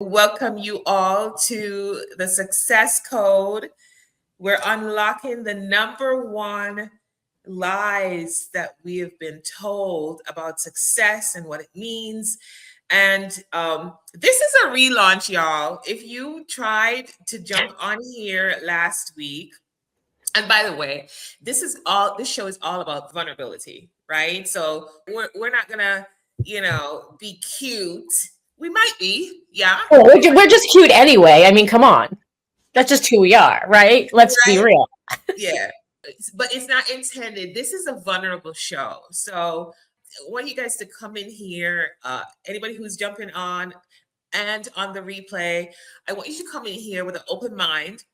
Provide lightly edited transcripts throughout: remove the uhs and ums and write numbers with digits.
welcome you all to the Success Code. We're unlocking the number one lies that we have been told about success and what it means. And this is a relaunch, y'all. If you tried to jump on here last week, and by the way, this show is all about vulnerability, right? So we're not gonna, be cute. We might be, yeah. Oh, we're just cute anyway. I mean, come on. That's just who we are, right? Let's be Right? real. Yeah. But it's not intended. This is a vulnerable show. So I want you guys to come in here. Anybody who's jumping on and on the replay, I want you to come in here with an open mind.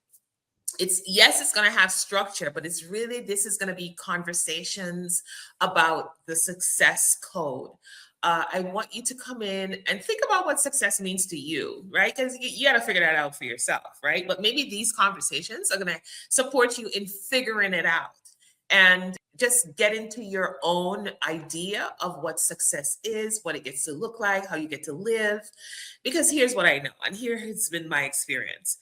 It's going to have structure, but this is going to be conversations about the success code. I want you to come in and think about what success means to you, right? Because you got to figure that out for yourself, right? But maybe these conversations are going to support you in figuring it out and just get into your own idea of what success is, what it gets to look like, how you get to live. Because here's what I know, and here has been my experience.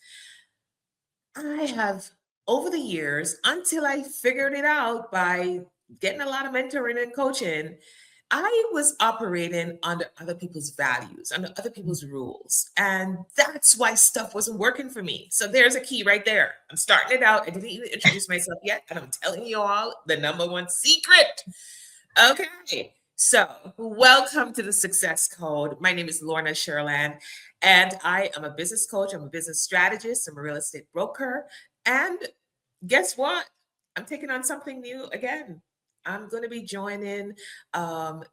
I have, over the years, until I figured it out by getting a lot of mentoring and coaching, I was operating under other people's values, under other people's rules. And that's why stuff wasn't working for me. So there's a key right there. I'm starting it out. I didn't even introduce myself yet. And I'm telling you all the number one secret. Okay. So welcome to the Success Code. My name is Lorna Sherland, and I am a business coach. I'm a business strategist. I'm a real estate broker. And guess what? I'm taking on something new again. I'm going to be joining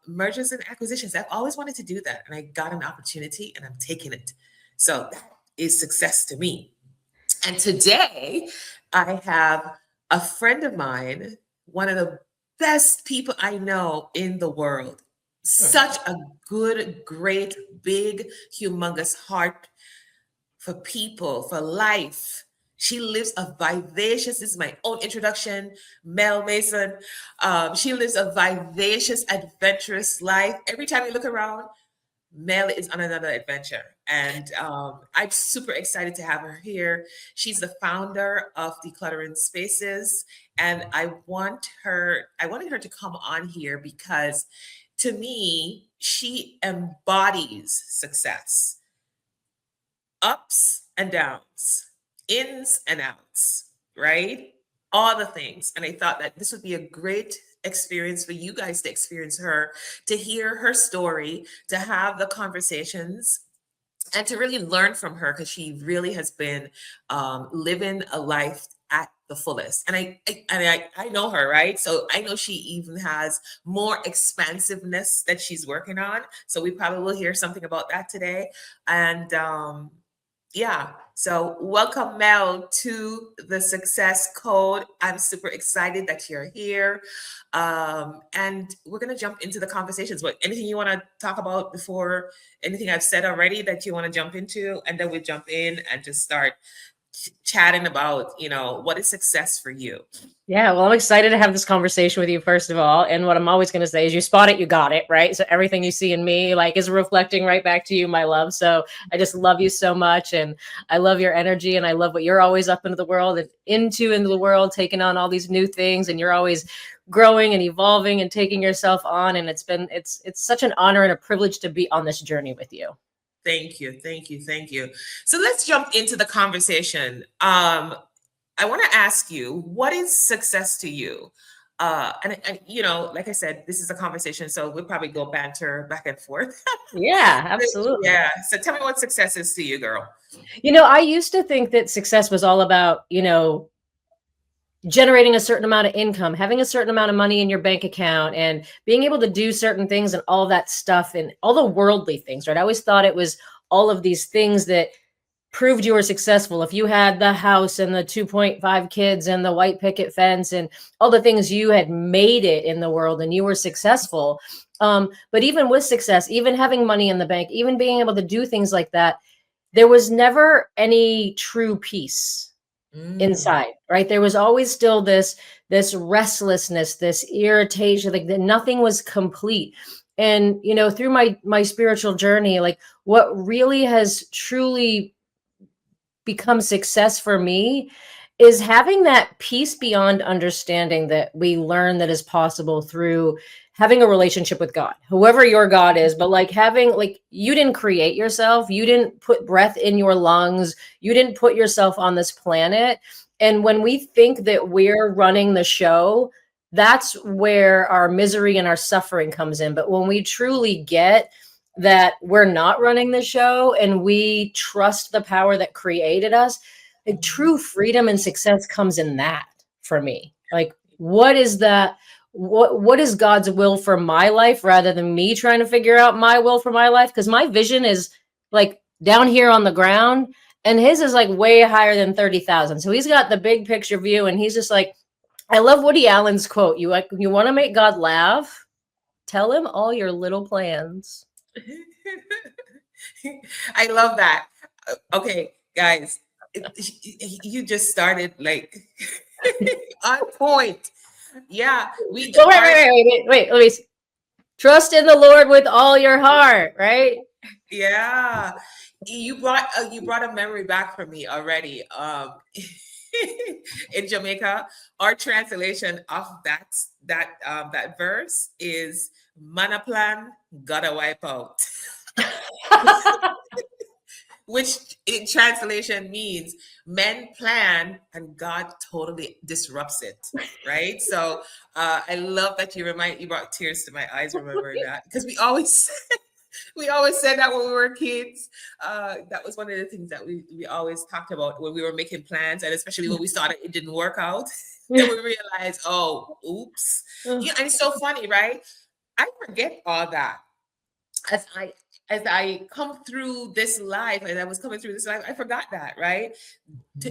mergers and acquisitions. I've always wanted to do that, and I got an opportunity, and I'm taking it. So that is success to me. And today, I have a friend of mine, one of the best people I know in the world. Such a good, great, big, humongous heart for people, for life. She lives a vivacious, this is my own introduction, Mel Mason. She lives a vivacious, adventurous life. Every time you look around, Mel is on another adventure. And I'm super excited to have her here. She's the founder of Decluttering Spaces. And I wanted her to come on here because to me, she embodies success. Ups and downs, ins and outs, right? All the things. And I thought that this would be a great experience for you guys to experience her, to hear her story, to have the conversations, and to really learn from her, because she really has been living a life at the fullest. And I know her, right? So I know she even has more expansiveness that she's working on. So we probably will hear something about that today. And yeah, so welcome, Mel, to the Success Code. I'm super excited that you're here. And we're going to jump into the conversations. What, anything you want to talk about before anything I've said already that you want to jump into? And then we jump in and just start chatting about, what is success for you? Yeah, well, I'm excited to have this conversation with you, first of all. And what I'm always going to say is you spot it, you got it, right? So everything you see in me, is reflecting right back to you, my love. So I just love you so much. And I love your energy. And I love what you're always up into the world and into the world, taking on all these new things. And you're always growing and evolving and taking yourself on. And it's such an honor and a privilege to be on this journey with you. Thank you. Thank you. Thank you. So let's jump into the conversation. I want to ask you, what is success to you? And like I said, this is a conversation, so we'll probably go banter back and forth. Yeah, absolutely. Yeah. So tell me what success is to you, girl. I used to think that success was all about, generating a certain amount of income, having a certain amount of money in your bank account, and being able to do certain things and all that stuff and all the worldly things, right? I always thought it was all of these things that proved you were successful. If you had the house and the 2.5 kids and the white picket fence and all the things, you had made it in the world and you were successful. But even with success, even having money in the bank, even being able to do things like that, there was never any true peace inside, right? There was always still this restlessness, this irritation, like that nothing was complete. And, through my spiritual journey, like what really has truly become success for me is having that peace beyond understanding that we learn that is possible through having a relationship with God, whoever your God is. But like having, like, you didn't create yourself, you didn't put breath in your lungs, you didn't put yourself on this planet. And when we think that we're running the show, that's where our misery and our suffering comes in. But when we truly get that we're not running the show and we trust the power that created us, like true freedom and success comes in that for me. Like, what is that? What is God's will for my life rather than me trying to figure out my will for my life? Because my vision is like down here on the ground and his is like way higher than 30,000. So he's got the big picture view and he's just like, I love Woody Allen's quote. You want to make God laugh? Tell him all your little plans. I love that. Okay, guys, you just started like on point. Yeah, we Oh, are. wait. Let me see. Trust in the Lord with all your heart, right? Yeah, you brought a memory back for me already. In Jamaica, our translation of that verse is "Mana plan, gotta wipe out," which in translation means men plan and God totally disrupts it. Right. So I love that you brought tears to my eyes remembering that, because we always said that when we were kids. That was one of the things that we always talked about when we were making plans, and especially when we saw that it didn't work out, then we realized, oh, oops. Yeah, and it's so funny, right? I forget all that as I come through this life, as I was coming through this life, I forgot that, right?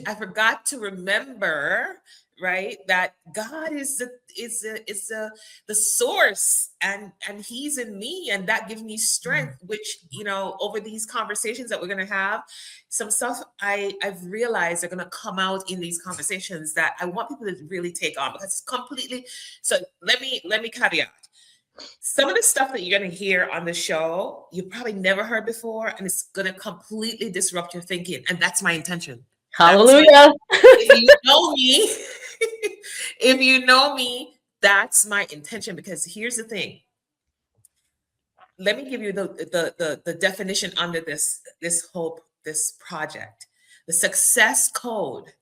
I forgot to remember, right, that God is the source, and He's in me, and that gives me strength. Which, over these conversations that we're gonna have, some stuff I've realized are gonna come out in these conversations that I want people to really take on, because it's completely. So let me caveat. Some of the stuff that you're going to hear on the show, you probably never heard before, and it's going to completely disrupt your thinking. And that's my intention. Hallelujah. If you know me, if you know me, that's my intention. Because here's the thing. Let me give you the definition under this project. The success code,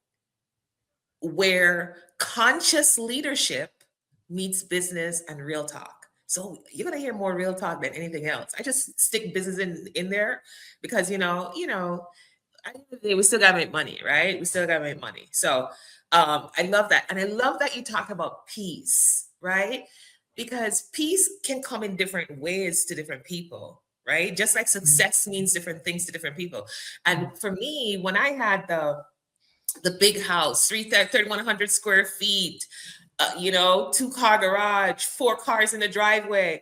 where conscious leadership meets business and real talk. So you're gonna hear more real talk than anything else. I just stick business in there because at the end of the day, we still gotta make money, right? We still gotta make money. So I love that, and I love that you talk about peace, right? Because peace can come in different ways to different people, right? Just like success means different things to different people. And for me, when I had the big house, 3,100 square feet, 2-car garage, 4 cars in the driveway.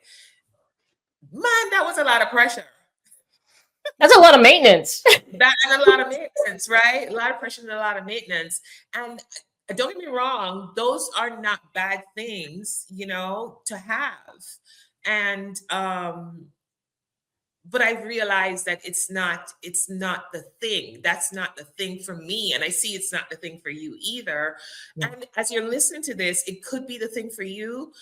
Man, that was a lot of pressure. That's a lot of maintenance. That and a lot of maintenance, right? A lot of pressure and a lot of maintenance. And don't get me wrong, those are not bad things, to have. And but I realized that it's not the thing. That's not the thing for me. And I see it's not the thing for you either. Yeah. And as you're listening to this, it could be the thing for you.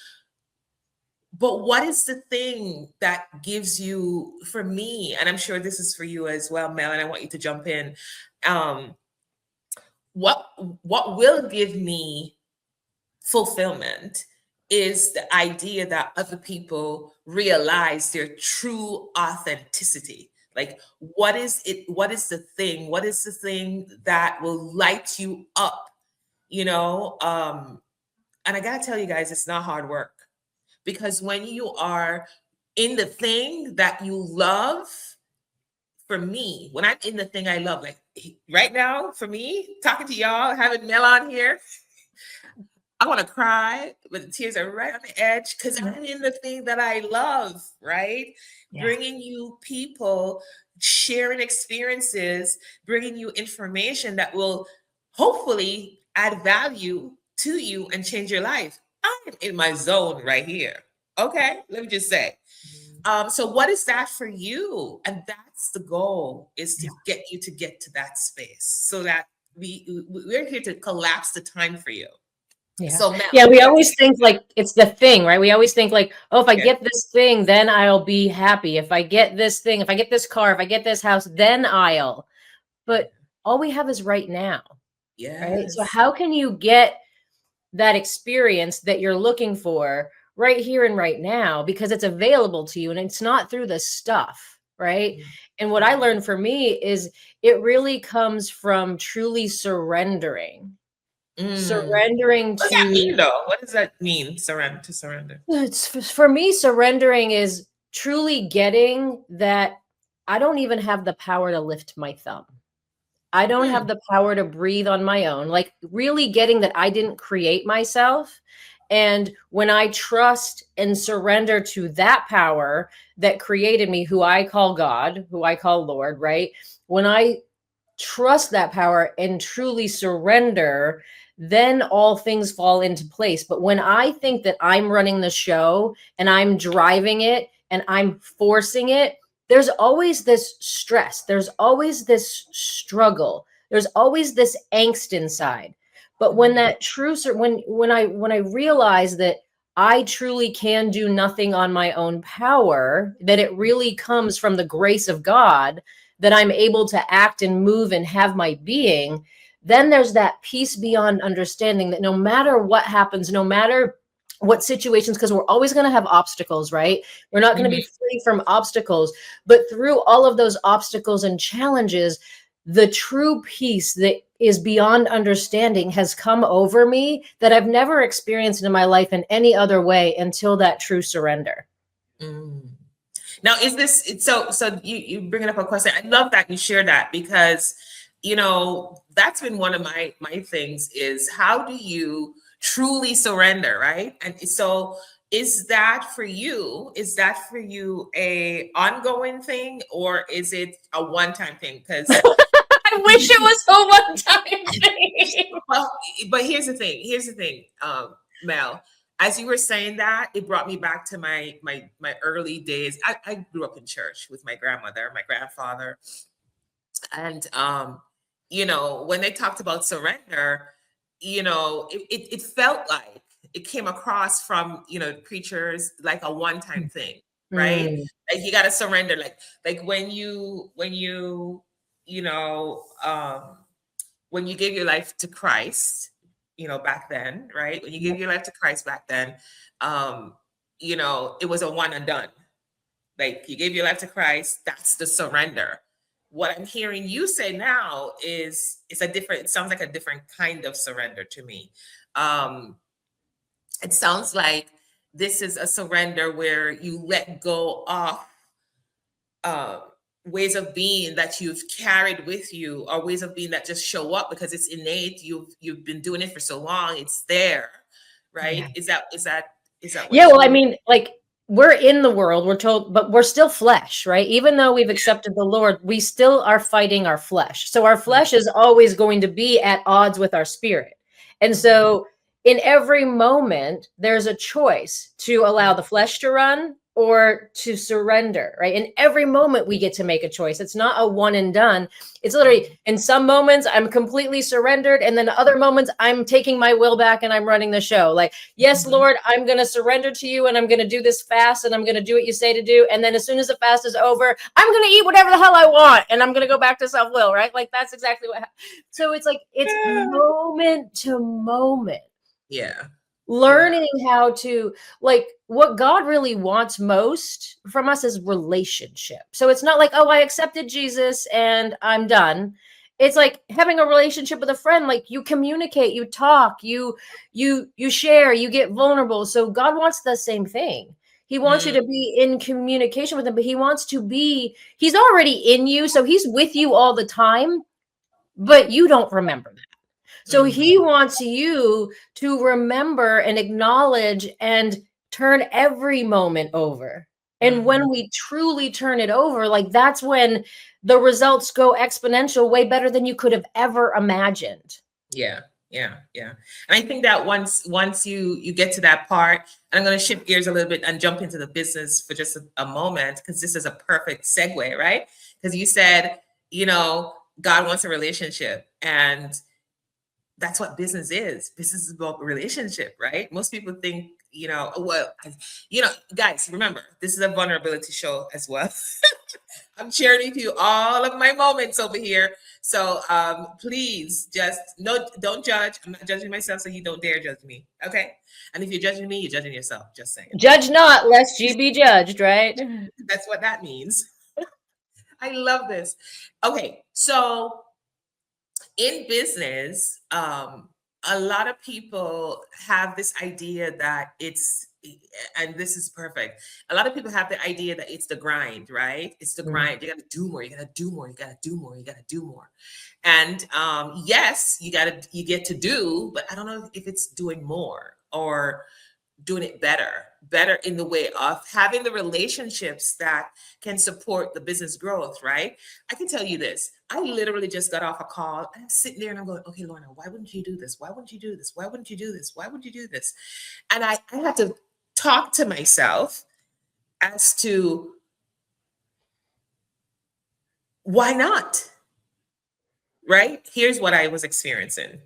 But what is the thing that gives you, for me, and I'm sure this is for you as well, Mel, and I want you to jump in. What will give me fulfillment is the idea that other people realize their true authenticity. Like, what is it? What is the thing? What is the thing that will light you up? And I gotta tell you guys, it's not hard work, because when you are in the thing that you love, for me, when I'm in the thing I love, like right now, for me, talking to y'all, having Mel on here, I want to cry, but the tears are right on the edge, because I'm in the thing that I love, right? Yeah. Bringing you people, sharing experiences, bringing you information that will hopefully add value to you and change your life. I am in my zone right here. Okay, let me just say. So what is that for you? And that's the goal, is to get you to get to that space so that we're here to collapse the time for you. Yeah. So Mel, Yeah, would we you like to always say think like it's the thing, right? We always think like, oh, if I again? get this thing, then I'll be happy. If I get this thing, if I get this car, if I get this house, then I'll. But all we have is right now, right? So Yes. how can you get that experience that you're looking for right here and right now, because it's available to you and it's not through the stuff, right? And what I learned for me is it really comes from truly surrendering. Mm. Surrendering What does that to mean though? What does that mean? Surrender. it's for me, surrendering is truly getting that I don't even have the power to lift my thumb. I don't have Hmm. the power to breathe on my own. Like really getting that I didn't create myself. And when I trust and surrender to that power that created me, who I call God, who I call Lord, right? When I trust that power and truly surrender, then all things fall into place. But when I think that I'm running the show and I'm driving it and I'm forcing it, there's always this stress, there's always this struggle, there's always this angst inside. But when that true when I realize that I truly can do nothing on my own power, that it really comes from the grace of God, that I'm able to act and move and have my being, then there's that peace beyond understanding that no matter what happens, no matter what situations, because we're always going to have obstacles, right? We're not going to Mhm. be free from obstacles, but through all of those obstacles and challenges, the true peace that is beyond understanding has come over me that I've never experienced in my life in any other way until that true surrender. Mm. Now, is this so you bringing up a question. I love that you share that because that's been one of my things is how do you truly surrender, right? And so is that for you? Is that for you a ongoing thing or is it a one-time thing? Because I wish it was a one-time thing. well, but here's the thing, Mel. As you were saying that, it brought me back to my early days. I grew up in church with my grandmother, my grandfather, and when they talked about surrender, it felt like it came across from preachers like a one-time thing, right? Mm. Like you got to surrender, like when you you know when you gave your life to Christ, back then, right? When you gave your life to Christ back then, um, it was a one and done. Like you gave your life to Christ, that's the surrender. What I'm hearing you say now is it's a different, it sounds like a different kind of surrender to me. Um, it sounds like this is a surrender where you let go of uh, ways of being that you've carried with you, or ways of being that just show up because it's innate. You've been doing it for so long, it's there, Yeah. right? Is that Yeah, what well, I you? mean, like we're in the world, we're told, but we're still flesh, right? Even though we've accepted the Lord, we still are fighting our flesh. So our Mhm, flesh is always going to be at odds with our spirit. And mhm, so in every moment, there's a choice to allow the flesh to run or to surrender, right? In every moment, we get to make a choice. It's not a one and done. It's literally mhm, in some moments, I'm completely surrendered. And then other moments, I'm taking my will back and I'm running the show. Like, yes, mhm. Lord, I'm going to surrender to you and I'm going to do this fast and I'm going to do what you say to do. And then as soon as the fast is over, I'm going to eat whatever the hell I want and I'm going to go back to self will, right? Like, that's exactly what happened. So it's like, it's moment to moment Yeah, yeah. learning how to like what God really wants most from us is relationship. So it's not like, oh, I accepted Jesus and I'm done. It's like having a relationship with a friend. Like you communicate, you talk, you share, you get vulnerable. So God wants the same thing. He wants you Mm, to be in communication with him, but he wants to be, he's already in you. So he's with you all the time, but you don't remember that. So mhm, he wants you to remember and acknowledge and turn every moment over. And mhm. when we truly turn it over, like that's when the results go exponential, way better than you could have ever imagined. Yeah. Yeah. And I think that once you get to that part, and I'm going to shift gears a little bit and jump into the business for just a moment, because this is a perfect segue, right? Because you said, you know, God wants a relationship, and that's what business is. Business is about relationship, right? Most people think, you know, well, you know, guys, remember, this is a vulnerability show as well. I'm sharing with you all of my moments over here. So please just no, don't judge. I'm not judging myself, so you don't dare judge me. Okay. And if you're judging me, you're judging yourself. Just saying. Judge not, lest ye be judged, right? That's what that means. I love this. Okay. So in business, a lot of people have this idea that it's, and this is perfect. A lot of people have the idea that it's the grind, right? It's the grind. You got to do more. You got to do more. You got to do more. You got to do more. And yes, you get to do, but I don't know if it's doing more or doing it better in the way of having the relationships that can support the business growth, right? I can tell you this. I literally just got off a call. I'm sitting there and I'm going, okay, Lorna, why wouldn't you do this? Why wouldn't you do this? Why wouldn't you do this? Why would you do this? And I had to talk to myself as to why not, right? Here's what I was experiencing.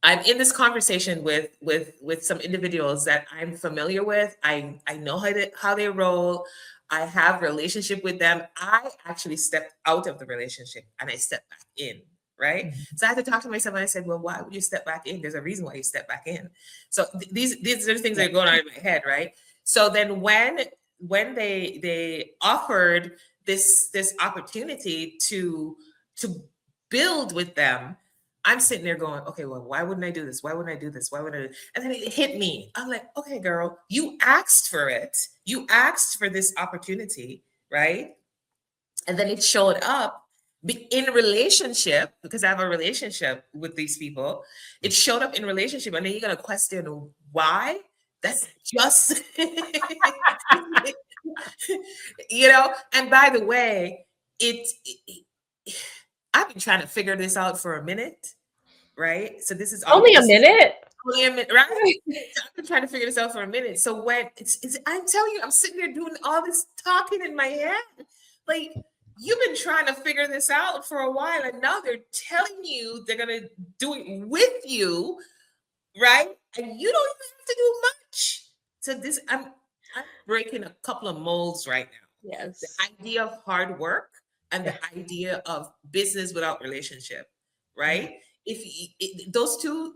I'm in this conversation with some individuals that I'm familiar with. I know how they roll. I have relationship with them. I actually stepped out of the relationship and I stepped back in, right? So I had to talk to myself and I said, well, why would you step back in? There's a reason why you step back in. So these are the things that are going on in my head, right? So then when they offered this opportunity to build with them, I'm sitting there going, okay, well, why wouldn't I do this? Why wouldn't I do this? Why wouldn't I? And then it hit me. I'm like, okay, girl, you asked for it. You asked for this opportunity, right? And then it showed up in relationship, because I have a relationship with these people. It showed up in relationship, and then you're gonna question why. That's just, you know. And by the way, I've been trying to figure this out for a minute, right? So this is Only a minute. only a minute, right? I've been trying to figure this out for a minute. So when I'm telling you, I'm sitting there doing all this talking in my head, like you've been trying to figure this out for a while, and now they're telling you they're gonna do it with you, right? And you don't even have to do much. So this, I'm breaking a couple of molds right now. Yes. The idea of hard work and the idea of business without relationship, right? Those two,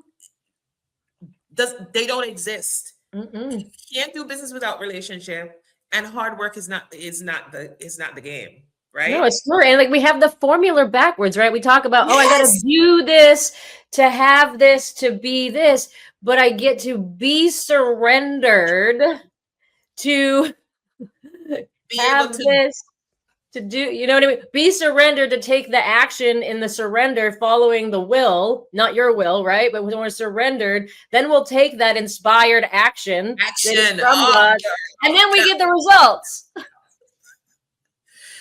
they don't exist. You can't do business without relationship, and hard work is not the game, right? No, it's true. And like we have the formula backwards, right? We talk about, oh, I got to do this to have this to be this, but I get to be surrendered to Be have able to this to do, you know what I mean? Be surrendered to take the action in the surrender, following the will, not your will, right? But when we're surrendered, then we'll take that inspired action that is from God, and then we get the results.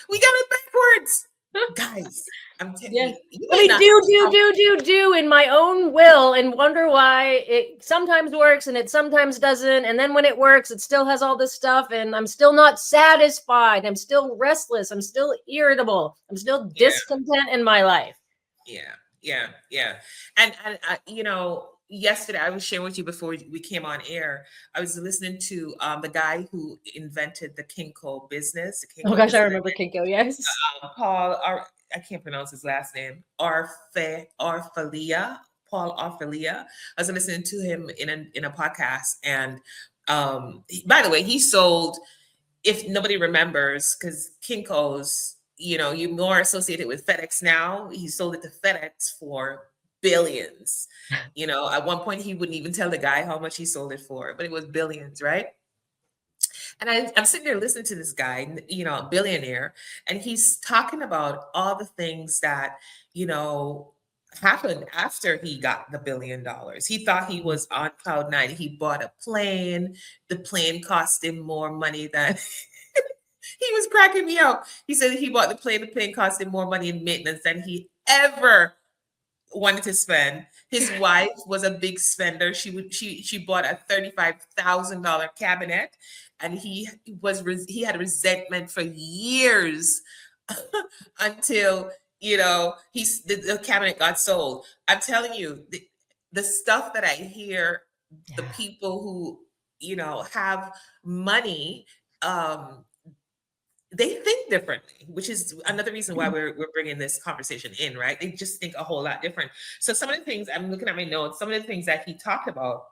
We got it backwards, guys. I'm telling you. Let me do in my own will and wonder why it sometimes works and it sometimes doesn't. And then when it works, it still has all this stuff, and I'm still not satisfied. I'm still restless. I'm still irritable. I'm still discontent in my life. Yeah. And you know, yesterday I was sharing with you before we came on air. I was listening to the guy who invented the Kinko business. Oh gosh, I remember Kinko. Yes, Paul. I can't pronounce his last name. Orfalia. Paul Orfalia. I was listening to him in a podcast, and by the way, he sold. If nobody remembers, because Kinko's, you know, you're more associated with FedEx now. He sold it to FedEx for billions. You know, at one point he wouldn't even tell the guy how much he sold it for, but it was billions, right? And I'm sitting there listening to this guy, you know, a billionaire, and he's talking about all the things that, you know, happened after he got the $1 billion. He thought he was on cloud nine. He bought a plane. The plane cost him more money than he was cracking me up. He said he bought the plane. The plane cost him more money in maintenance than he ever wanted to spend. His wife was a big spender. She bought a $35,000 cabinet, and he had resentment for years until the cabinet got sold. I'm telling you, the stuff that I hear, the Yeah. people who have money, um, they think differently, which is another reason why we're bringing this conversation in, right? They just think a whole lot different. So some of the things, I'm looking at my notes, some of the things that he talked about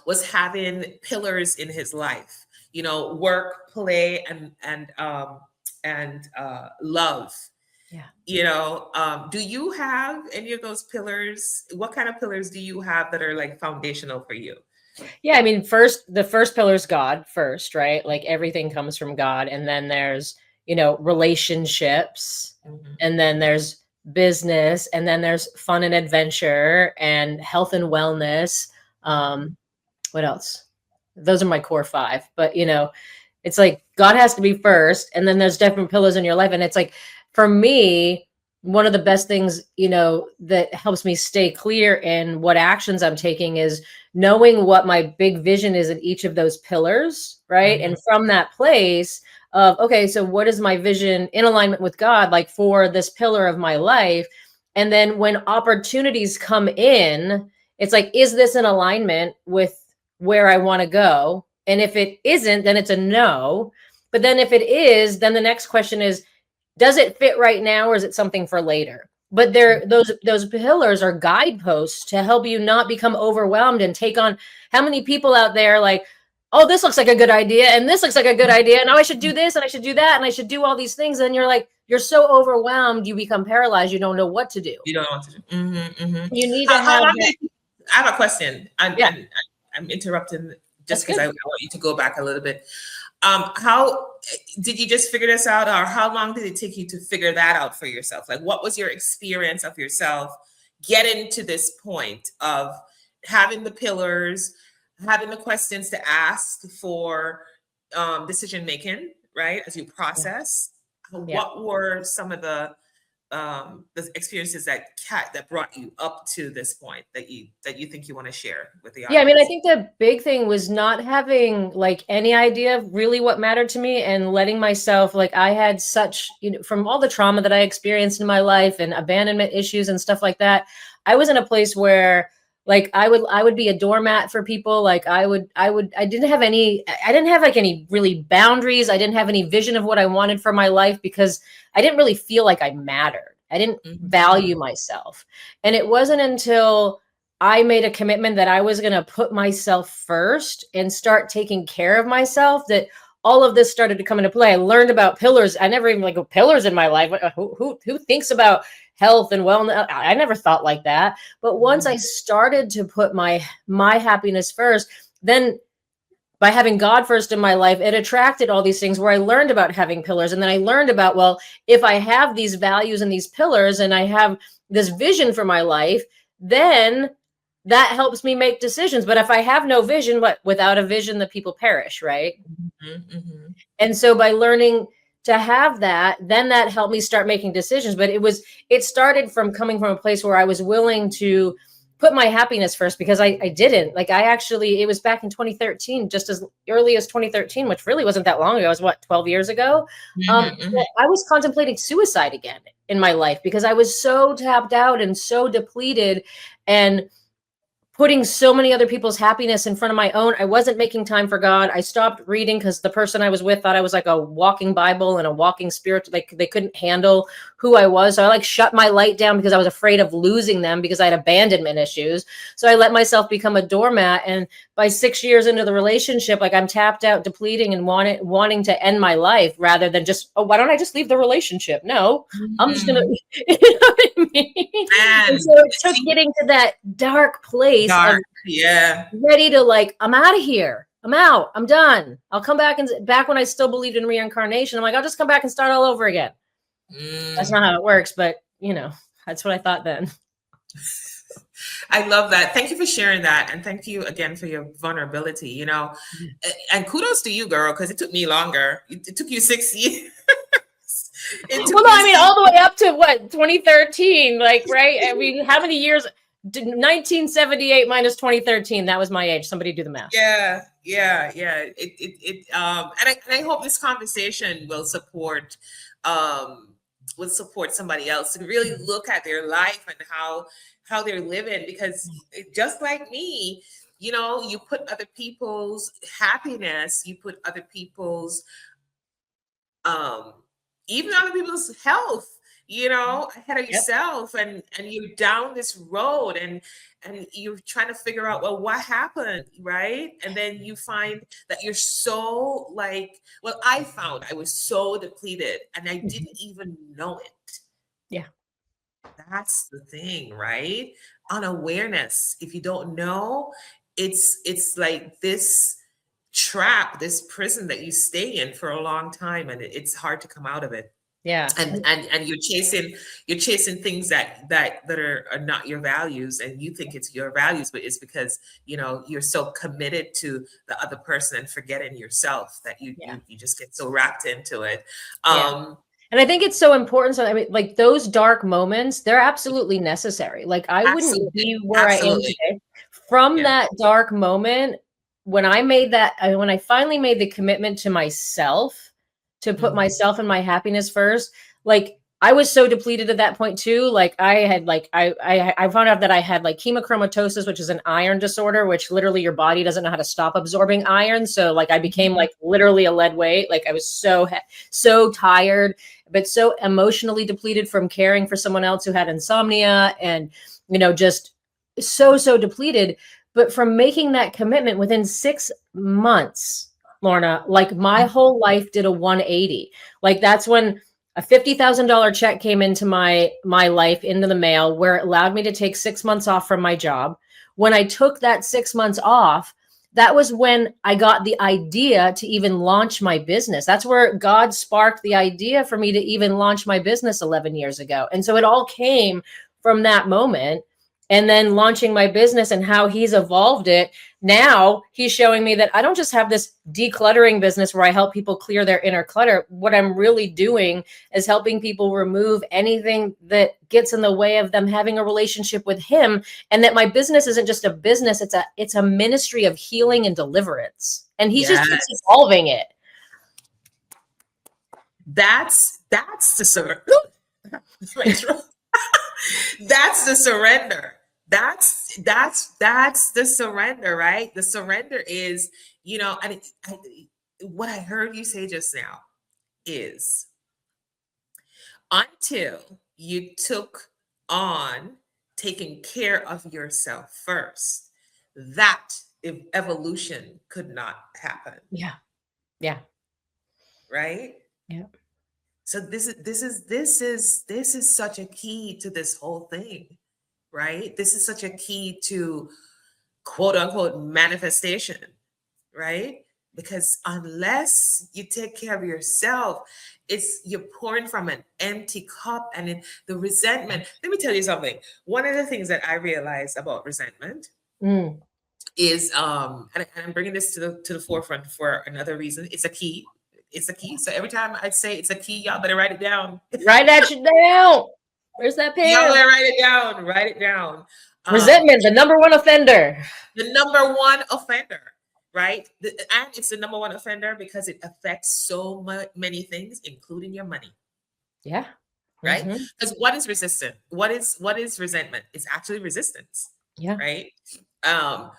was having pillars in his life, work, play, and love. Yeah. Do you have any of those pillars? What kind of pillars do you have that are like foundational for you? Yeah, I mean, the first pillar is God first, right? Like everything comes from God. And then there's, relationships, Mhm. and then there's business, and then there's fun and adventure and health and wellness. What else? Those are my core five. But, it's like God has to be first, and then there's different pillars in your life. And it's like, for me, one of the best things, that helps me stay clear in what actions I'm taking is knowing what my big vision is in each of those pillars, right? Mhm. And from that place of, okay, so what is my vision in alignment with God, like for this pillar of my life? And then when opportunities come in, it's like, is this in alignment with where I want to go? And if it isn't, then it's a no. But then if it is, then the next question is, does it fit right now, or is it something for later? But those pillars are guideposts to help you not become overwhelmed and take on. How many people out there like, oh, this looks like a good idea, and this looks like a good idea, and oh, I should do this, and I should do that, and I should do all these things. And you're like, you're so overwhelmed, you become paralyzed, you don't know what to do. You don't know what to do. You need to How have long that. I have a question. Yeah, I'm interrupting that's just because I good. want you to go back a little bit. How did you just figure this out, or how long did it take you to figure that out for yourself? Like, what was your experience of yourself getting to this point of having the pillars, having the questions to ask for decision making, right? As you Yeah. process, Yeah. what were some of the experiences that brought you up to this point that you think you want to share with the Yeah, I mean, I audience? think the big thing was not having like any idea of really what mattered to me, and letting myself, like, I had such, from all the trauma that I experienced in my life and abandonment issues and stuff like that, I was in a place where like I would be a doormat for people. Like I didn't have like any really boundaries. I didn't have any vision of what I wanted for my life because I didn't really feel like I mattered. I didn't value Mhm. myself. And it wasn't until I made a commitment that I was going to put myself first and start taking care of myself that all of this started to come into play. I learned about pillars. I never even like pillars in my life. Who thinks about health and wellness? I never thought like that. But once I Mhm. started to put my happiness first, then by having God first in my life, it attracted all these things where I learned about having pillars. And then I learned about, well, if I have these values and these pillars and I have this vision for my life, then that helps me make decisions. But if I have no vision, but without a vision, the people perish, right? Mhm. Mhm. And so by learning to have that, then that helped me start making decisions. But it started from coming from a place where I was willing to put my happiness first, because I didn't like, it was back in 2013, just as early as 2013, which really wasn't that long ago. It was what, 12 years ago. Mhm. Mhm. That I was contemplating suicide again in my life because I was so tapped out and so depleted, and putting so many other people's happiness in front of my own. I wasn't making time for God. I stopped reading because the person I was with thought I was like a walking Bible and a walking spirit. Like they couldn't handle who I was. So I like shut my light down because I was afraid of losing them because I had abandonment issues. So I let myself become a doormat. And by 6 years into the relationship, like I'm tapped out, depleting, and wanting to end my life rather than just, oh, why don't I just leave the relationship? No, I'm just gonna, Mhm. you know what I mean? And And so it took see, getting to that dark place of dark, yeah. ready to like, I'm out of here. I'm out. I'm done. I'll come back, and back when I still believed in reincarnation, I'm like, I'll just come back and start all over again. That's Mm. not how it works, but that's what I thought then. I love that. Thank you for sharing that, and thank you again for your vulnerability. And kudos to you, girl, because it took me longer. It took you 6 years. into Well, no, I mean, boosting. all the way up to what, 2013, like, right? I mean, how many years? 1978 minus 2013. That was my age. Somebody do the math. Yeah. And I hope this conversation um will support somebody else to really look at their life and how they're living, because just like me, you put other people's happiness, you put other people's um even other people's health, ahead of Yep. yourself, and you're down this road, and you're trying to figure out, well, what happened, right? And then you find that you're so, like, well, I found I was so depleted and I Mhm. didn't even know it. Yeah. That's the thing, right? Unawareness. If you don't know, it's like this trap, this prison that you stay in for a long time, and it's hard to come out of it. Yeah. And you're chasing things that are not your values, and you think it's your values, but it's because you're so committed to the other person and forgetting yourself that you Yeah. you, you just get so wrapped into it. Yeah. um And I think it's so important. So, I mean, like those dark moments, they're absolutely necessary. Like, I wouldn't Absolutely. be where I am Absolutely. today from Yeah. that dark moment. When I finally made the commitment to myself to put Mhm. myself and my happiness first, like I was so depleted at that point too. Like I had like I found out that I had like hemochromatosis, which is an iron disorder, which literally your body doesn't know how to stop absorbing iron. So like I became like literally a lead weight. Like I was so tired, but so emotionally depleted from caring for someone else who had insomnia, and just so depleted. But from making that commitment within 6 months, Lorna, like my whole life did a 180. Like that's when a $50,000 check came into my life, into the mail, where it allowed me to take 6 months off from my job. When I took that 6 months off, that was when I got the idea to even launch my business. That's where God sparked the idea for me to even launch my business 11 years ago. And so it all came from that moment. And then launching my business and how he's evolved it. Now he's showing me that I don't just have this decluttering business where I help people clear their inner clutter. What I'm really doing is helping people remove anything that gets in the way of them having a relationship with him, and that my business isn't just a business, it's a ministry of healing and deliverance, and he just keeps Yes. evolving it. That's the surrender. That's the surrender. That's the surrender, right? The surrender is, what I heard you say just now is, until you took on taking care of yourself first, that if evolution could not happen, Yeah. Yeah. right? Yeah. So this is such a key to this whole thing, right? This is such a key to quote unquote manifestation, right? Because unless you take care of yourself, you're pouring from an empty cup, and the resentment. Let me tell you something. One of the things that I realized about resentment Mm. is, and I'm bringing this to the forefront for another reason. It's a key. It's a key. So every time I say it's a key, y'all better write it down. Write that shit down. Where's that Y'all pen? better write it down. Write it down. Um, Resentment, the number one offender. the number one offender, right? And it's the number one offender because it affects so many things, including your money, Yeah. right? Mm-hmm. Because what is resistant? What is resentment? It's actually resistance, Yeah. right? Um,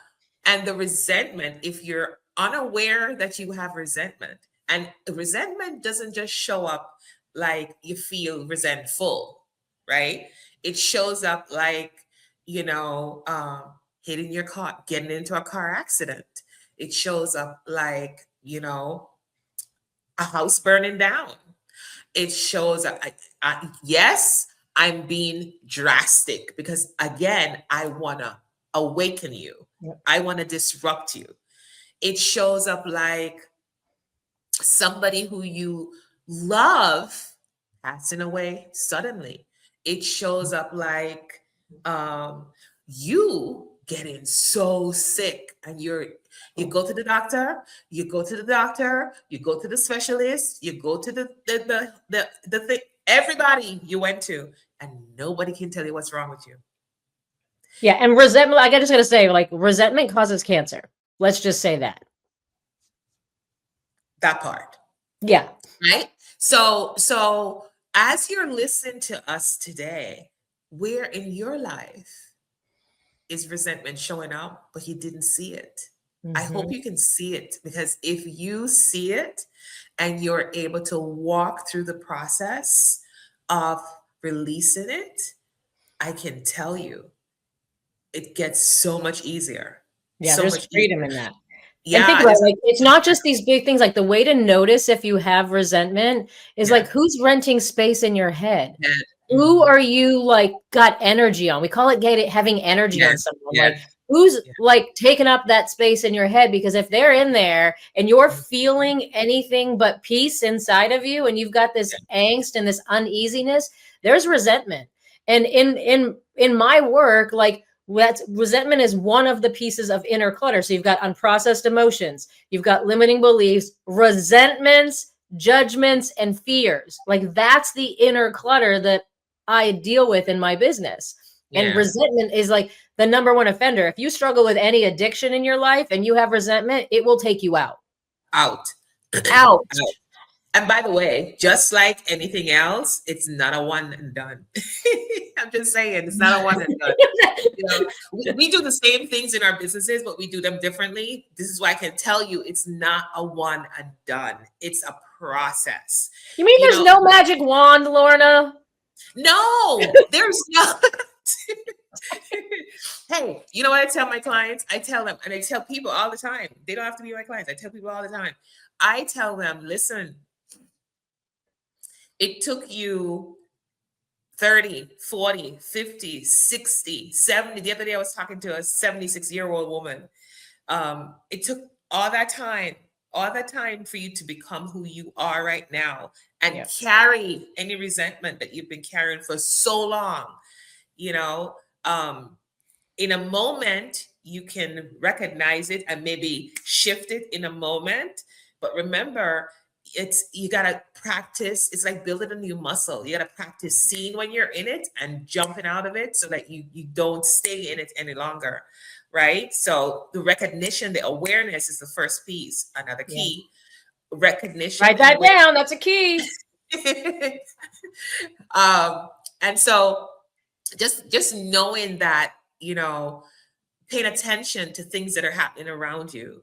and the resentment, if you're unaware that you have resentment, and resentment doesn't just show up like you feel resentful, right? It shows up like, hitting your car, getting into a car accident. It shows up like, a house burning down. It shows up. Yes, I'm being drastic because, again, I want to awaken you. Yep. I want to disrupt you. It shows up like somebody who you love passing away suddenly. It shows up like, you getting so sick, and you go to the doctor, you go to the doctor, you go to the specialist, you go to the thing, everybody you went to, and nobody can tell you what's wrong with you. Yeah, and resentment, I just gotta say, like, resentment causes cancer. Let's just say that. That part. Yeah. Right? So as you're listening to us today, where in your life is resentment showing up, but you didn't see it? I hope you can see it, because if you see it and you're able to walk through the process of releasing it, I can tell you it gets so much easier. Yeah, So there's much freedom easier. in that. And think Yeah, about it, there's like, it's not just these big things, like the way to notice if you have resentment is yeah. like, who's renting space in your head? Yeah. Who Mhm. are you like got energy on? We call it having energy on Yes. someone. Like, Yes. who's Yeah. like taking up that space in your head? Because if they're in there and you're Mhm. feeling anything but peace inside of you, and you've got this angst and this uneasiness, there's resentment. And in my work, like, resentment is one of the pieces of inner clutter. So you've got unprocessed emotions, you've got limiting beliefs, resentments, judgments, and fears. Like, that's the inner clutter that I deal with in my business. And Yeah. resentment is like the number one offender. If you struggle with any addiction in your life and you have resentment, it will take you out. Out. Out. Out. And by the way, just like anything else, it's not a one and done. I'm just saying, it's not a one and done. You know, we do the same things in our businesses, but we do them differently. This is why I can tell you it's not a one and done. It's a process. You mean You there's know, no magic wand, Lorna? no, there's not. Hey, you know what I tell my clients? I tell them, and I tell people all the time, they don't have to be my clients. I tell people all the time. I tell them, listen, it took you 30, 40, 50, 60, 70. The other day I was talking to a 76-year-old woman. It took all that time for you to become who you are right now, and Yeah. carry any resentment that you've been carrying for so long. You know, in a moment, you can recognize it and maybe shift it in a moment. But remember, you gotta practice. It's like building a new muscle. You gotta practice seeing when you're in it and jumping out of it, so that you don't stay in it any longer. Right. So the recognition, the awareness is the first piece. Another Yeah. key, recognition Write and that awareness. down. That's a key. um, and so just knowing that, paying attention to things that are happening around you,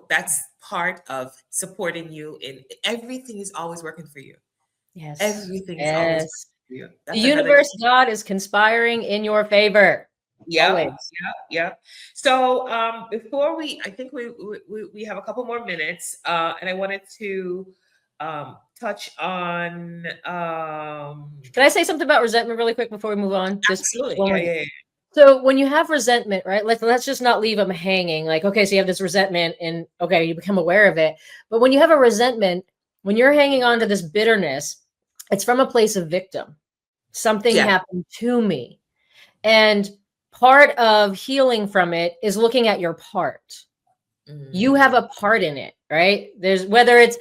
that's part of supporting you in everything is always working for you. Yes. Everything is always Yes. working for you. The That's another universe, key. God is conspiring in your favor. Yep, Always. yep. So before I think we have a couple more minutes, and I wanted to touch on Can I say something about resentment really quick before we move on? Just absolutely, one yeah, more. yeah, yeah. So when you have resentment, right? Let's just not leave them hanging. Like, okay, so you have this resentment, and okay, you become aware of it. But when you have a resentment, when you're hanging on to this bitterness, it's from a place of victim. Something Yeah. happened to me. And part of healing from it is looking at your part. You Mhm. have a part in it, right? There's whether it's,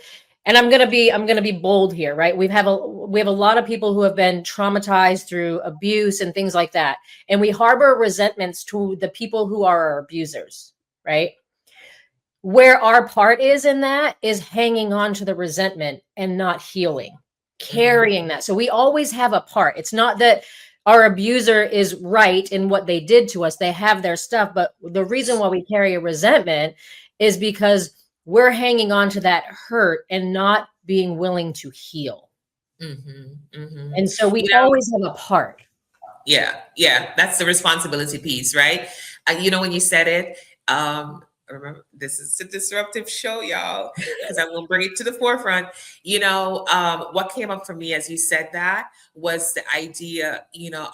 and I'm gonna be bold here, right? We have a lot of people who have been traumatized through abuse and things like that, and we harbor resentments to the people who are our abusers, right? Where our part is in that is hanging on to the resentment and not healing, Mhm. carrying that. So we always have a part. It's not that our abuser is right in what they did to us. They have their stuff, but the reason why we carry a resentment is because we're hanging on to that hurt and not being willing to heal. Mhm. Mhm. And so we You know, always have a part. yeah, yeah, that's the responsibility piece, right? When you said it, remember this is a disruptive show, y'all, because I'm gonna bring it to the forefront. What came up for me as you said that was the idea,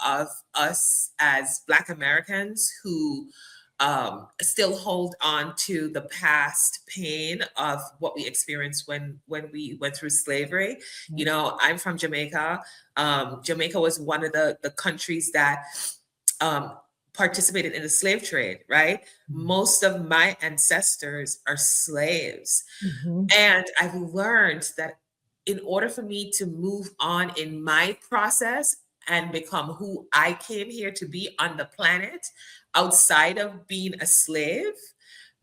of us as Black Americans who still hold on to the past pain of what we experienced when we went through slavery. I'm from Jamaica. Jamaica was one of the countries that um, participated in the slave trade, right? Most of my ancestors are slaves. Mhm. And I've learned that in order for me to move on in my process and become who I came here to be on the planet outside of being a slave,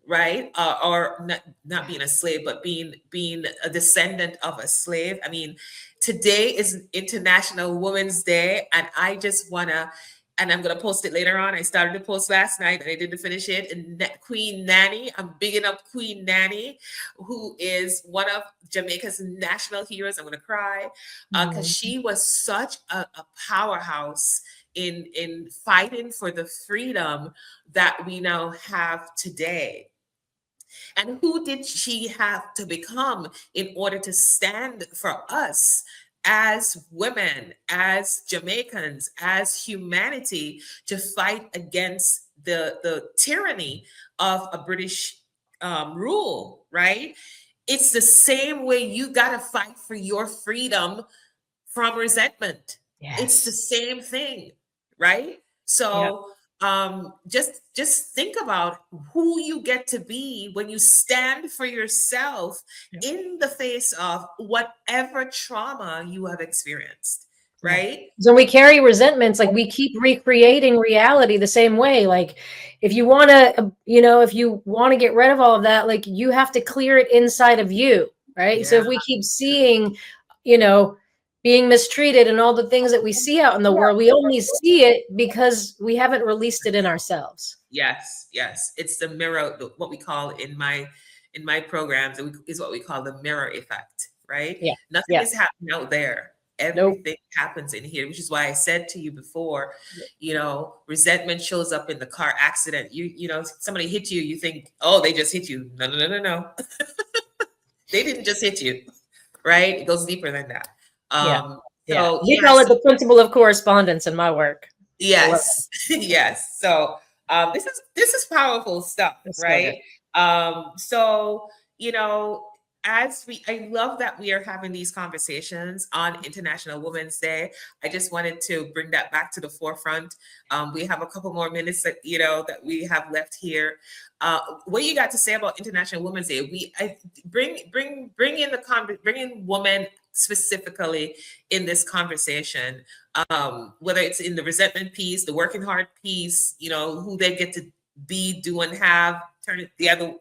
right? Or not being a slave, but being a descendant of a slave. I mean, today is International Women's Day, and I just wanna, and I'm gonna post it later on. I started to post last night, and I didn't finish it. And Queen Nanny, I'm bigging up Queen Nanny, who is one of Jamaica's national heroes. I'm gonna cry because Mhm. she was such a powerhouse in fighting for the freedom that we now have today. And who did she have to become in order to stand for us as women, as Jamaicans, as humanity, to fight against the tyranny of a British rule, right? It's the same way you got to fight for your freedom from resentment. It's the Yes. same thing, right? Yeah. So just think about who you get to be when you stand for yourself Yeah. in the face of whatever trauma you have experienced, Yeah. right? So we carry resentments, like we keep recreating reality the same way. Like if you want to, if you want to get rid of all of that, like you have to clear it inside of you, right? So Yeah. if we keep seeing, you know, being mistreated and all the things that we see out in the world, we only see it because we haven't released it in ourselves. Yes, yes. It's the mirror, what we call in my programs is what we call the mirror effect, right? Yeah. Nothing Yeah. is happening out there. Nope. Everything happens in here, which is why I said to you before, resentment shows up in the car accident. Somebody hit you, you think, oh, they just hit you. No, no, no, no, no. They didn't just hit you, right? It goes deeper than that. Yeah. Yeah. So We call yes, it the principle of correspondence in my work. I love it. yes, yes. So this is powerful stuff, It's so good. right? So you know, I love that we are having these conversations on International Women's Day. I just wanted to bring that back to the forefront. We have a couple more minutes that we have left here. What you got to say about International Women's Day? Bring in bring in women specifically in this conversation, whether it's in the resentment piece, the working hard piece, who they get to be, do, and have, turn it the other,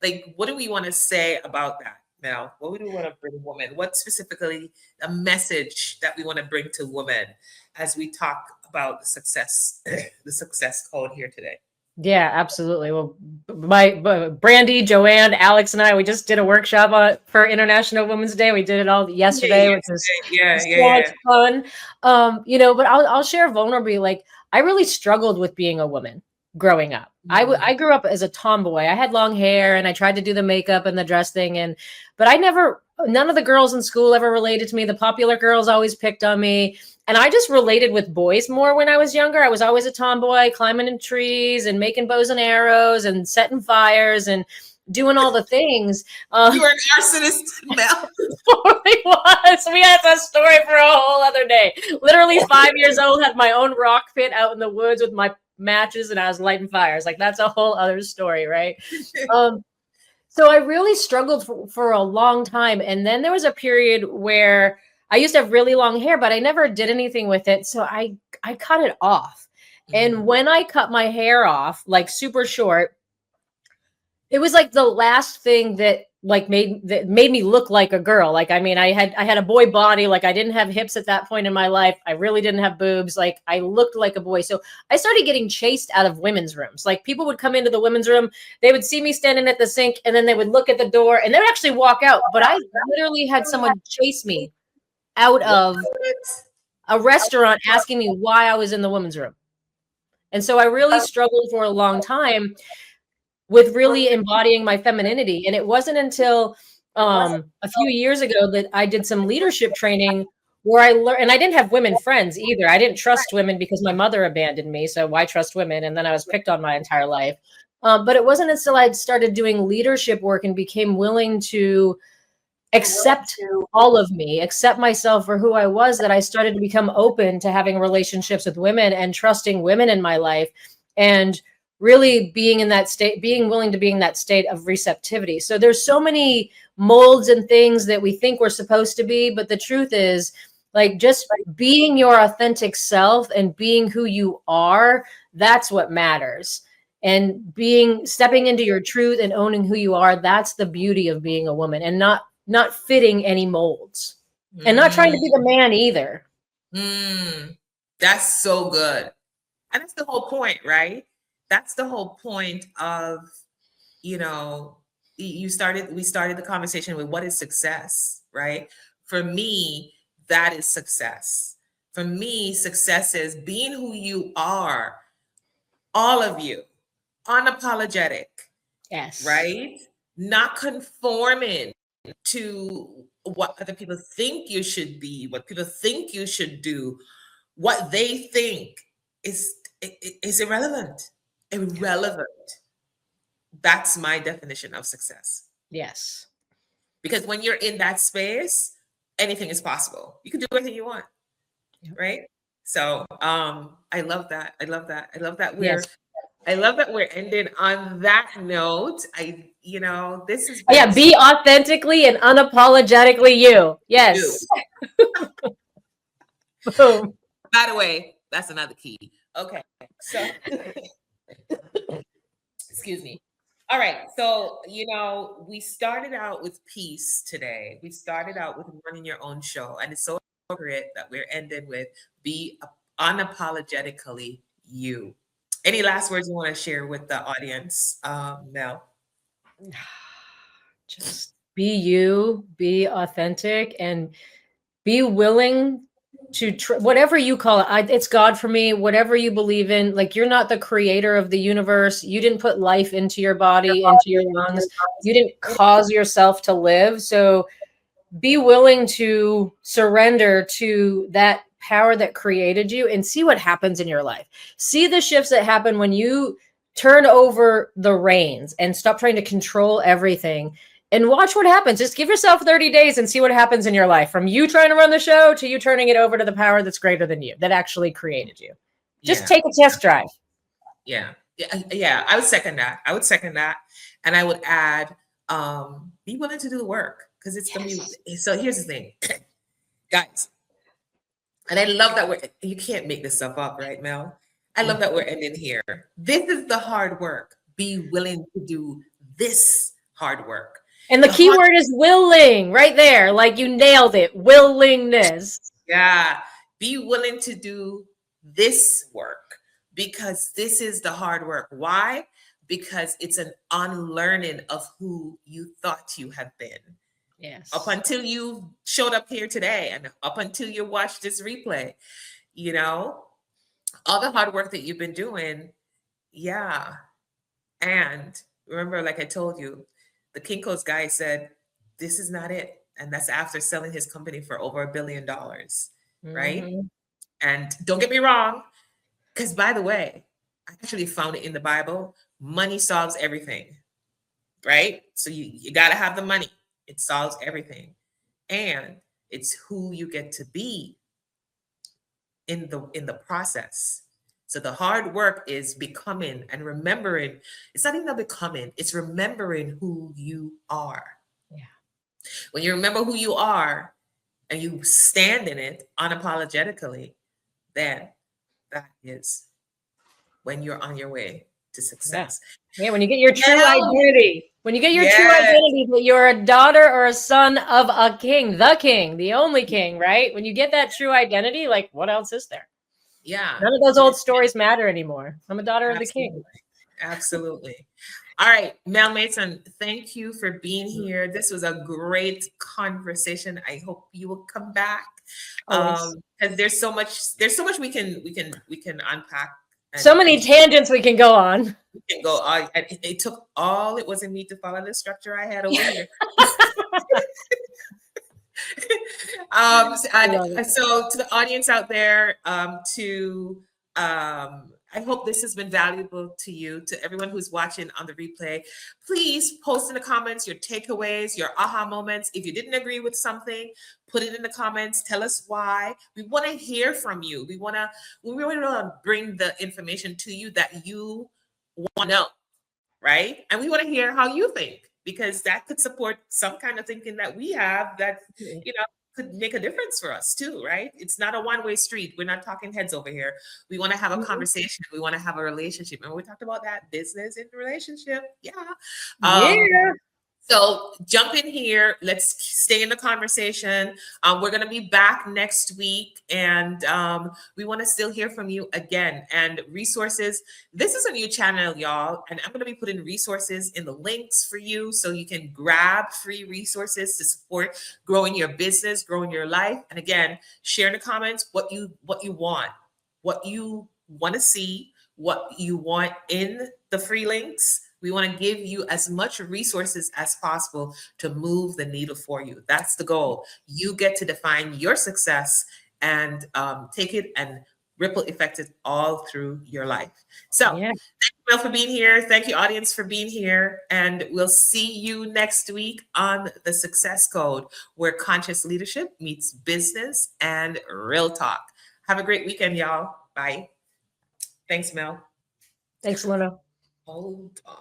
like what do we want to say about that, Mel? What do we want to bring women? What specifically a message that we want to bring to women as we talk about the success, the success code here today? Yeah, absolutely. Well, Brandy, Joanne, Alex, and I, we just did a workshop for International Women's Day. We did it all Yeah, yesterday, which was yeah, so yeah, much yeah. fun. But I'll share vulnerably. Like I really struggled with being a woman growing up. I grew up as a tomboy. I had long hair and I tried to do the makeup and the dress thing, but none of the girls in school ever related to me. The popular girls always picked on me. And I just related with boys more when I was younger. I was always a tomboy, climbing in trees and making bows and arrows and setting fires and doing all the things. You were an arsonist, Mel. Totally was. We had that story for a whole other day. Literally 5 years old, had my own rock pit out in the woods with my matches, and I was lighting fires. Like that's a whole other story, right? So I really struggled for a long time. And then there was a period where I used to have really long hair, but I never did anything with it. So I cut it off. And when I cut my hair off, like super short, it was like the last thing that made me look like a girl. Like, I mean, I had a boy body. Like I didn't have hips at that point in my life. I really didn't have boobs. Like I looked like a boy. So I started getting chased out of women's rooms. Like people would come into the women's room, they would see me standing at the sink, and then they would look at the door and they would actually walk out. But I literally had someone chase me out of a restaurant asking me why I was in the women's room. And so I really struggled for a long time with really embodying my femininity. And it wasn't until a few years ago that I did some leadership training where I learned, and I didn't have women friends either. I didn't trust women because my mother abandoned me. So why trust women? And then I was picked on my entire life. But it wasn't until I started doing leadership work and became willing to accept all of me, accept myself for who I was, that I started to become open to having relationships with women and trusting women in my life, and really being in that state, being willing to be in that state of receptivity. So there's so many molds and things that we think we're supposed to be, but the truth is, like, just being your authentic self and being who you are, that's what matters. And stepping into your truth and owning who you are, that's the beauty of being a woman, and not fitting any molds, and not trying to be the man either. That's so good. And that's the whole point, right? That's the whole point of, we started the conversation with what is success, right? For me, that is success. For me, success is being who you are, all of you, unapologetic. Yes. Right? Not conforming to what other people think you should be, what people think you should do. What they think is irrelevant. Irrelevant. That's my definition of success. Yes. Because when you're in that space, anything is possible. You can do anything you want. Yep. Right? So I love that. I love that. I love that we're ending on that note. This is be authentically and unapologetically you. Yes. Boom. By the way, that's another key. Okay. So excuse me. All right. So, we started out with peace today. We started out with running your own show. And it's so appropriate that we're ending with be unapologetically you. Any last words you want to share with the audience, Mel? Just be you, be authentic, and be willing to whatever you call it. It's God for me, whatever you believe in. Like, you're not the creator of the universe. You didn't put life into your body, into your lungs. You didn't cause yourself to live. So be willing to surrender to that power that created you, and see what happens in your life. See the shifts that happen when you turn over the reins and stop trying to control everything, and watch what happens. Just give yourself 30 days and see what happens in your life, from you trying to run the show to you turning it over to the power that's greater than you, that actually created you. Just take a test drive. Yeah. I would second that. And I would add, be willing to do the work, because it's going to be. So here's the thing, guys. And I love that you can't make this stuff up, right, Mel? I love that we're ending here. This is the hard work. Be willing to do this hard work. And the key word is willing, right there. Like, you nailed it. Willingness. Yeah. Be willing to do this work, because this is the hard work. Why? Because it's an unlearning of who you thought you have been. Yes. Up until you showed up here today, and up until you watched this replay, all the hard work that you've been doing. Yeah. And remember, like I told you, the Kinko's guy said, this is not it. And that's after selling his company for over $1 billion. Right? Mm-hmm. And don't get me wrong, because, by the way, I actually found it in the Bible. Money solves everything. Right? So you got to have the money. It solves everything. And it's who you get to be in the process. So the hard work is becoming and remembering. It's not even about becoming, it's remembering who you are. Yeah. When you remember who you are and you stand in it unapologetically, then that is when you're on your way to success. Yeah, when you get your true identity. When you get your true identity that you're a daughter or a son of a king, the only king, right? When you get that true identity, like, what else is there? Yeah. None of those old stories matter anymore. I'm a daughter of the king. Absolutely. All right, Mel Mason, thank you for being here. This was a great conversation. I hope you will come back. Because there's so much we can unpack. So many tangents we can go on. We can go. It took all it was in me to follow the structure I had over here. So to the audience out there, to I hope this has been valuable to you, to everyone who's watching on the replay. Please post in the comments your takeaways, your aha moments. If you didn't agree with something, put it in the comments. Tell us why. We want to hear from you. We want to bring the information to you that you want to know, right? And we want to hear how you think, because that could support some kind of thinking that we have that, you know, could make a difference for us too, right? It's not a one-way street. We're not talking heads over here. We want to have a conversation. We want to have a relationship. And we talked about that, business and relationship. Yeah. Yeah. So jump in here. Let's stay in the conversation. We're going to be back next week, and we want to still hear from you again. And resources. This is a new channel, y'all, and I'm going to be putting resources in the links for you, so you can grab free resources to support growing your business, growing your life. And again, share in the comments what you want to see, what you want in the free links. We want to give you as much resources as possible to move the needle for you. That's the goal. You get to define your success and take it and ripple effect it all through your life. So Yeah. thank you, Mel, for being here. Thank you, audience, for being here. And we'll see you next week on The Success Code, where conscious leadership meets business and real talk. Have a great weekend, y'all. Bye. Thanks, Mel. Thanks, Lorna. Hold on.